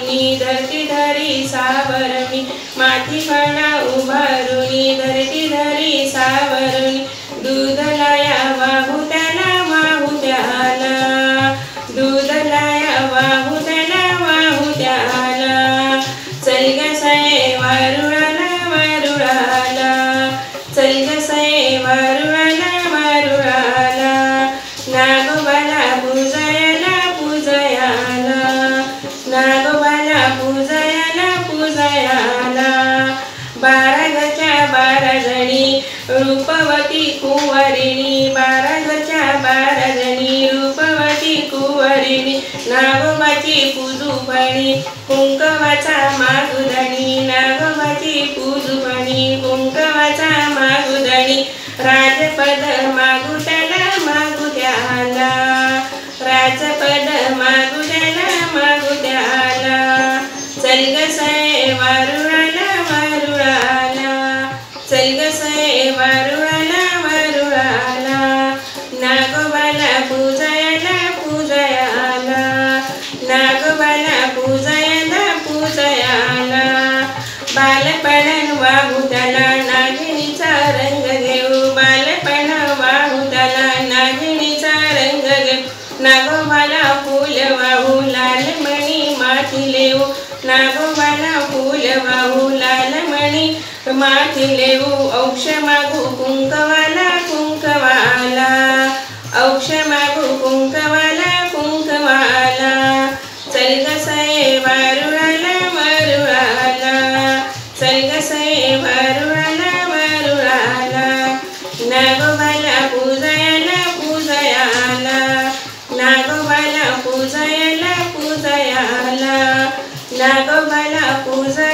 उभारुनी धरती धरी सावरुनी माथी फणा उभारुनी धरती धरी सावरुनी दूध लाया वाहू त्याला वाहू त्याला दूध लाया वाहू त्याला वाहू त्याला चल ग सये वारुळाला वारुळाला चल ग सये वारुळाला वारुळाला नागोबाला पूजयाला पूजयाला नागोबाला पूजयाला पूजयाला 12 घरच्या 12 जणी रूपवती कुंवरिणी 12 घरच्या 12 जणी रूपवती कुंवरिणी नागोबाची पूजुपणी कुंकवाचा मागुदणी नागोबाची पूजुपणी कुंकवाचा मागुदणी राजपद मागू त्याला मागू त्याला राजपद मागू त्याला मागू त्याला चल ग सये वारुळाला वारुळाला चल ग सये वारुळाला वारुळाला नागोबाला पूजयाला पूजयाला नागोबाला पूजयाला पूजयाला बालपण वाहू त्याला नागिणीचा रंग घेऊ बालपण वाहू त्याला नागिणीचा रंग घेऊ नागोबाला फूल वाहू लालमणी माथी लेऊ नागोबाला फूल वाहू लालमणी माथी लेऊ औक्ष मागू कुंकवाला कुंकवाला औक्ष मागू कुंकवाला कुंकवाला चल ग सये वारुळाला वारुळाला चल ग सये वारुळाला वारुळाला नागोबाला पूजयाला पूजयाला नागोबाला पूजयाला पूजयाला नागोबाला पूजयाला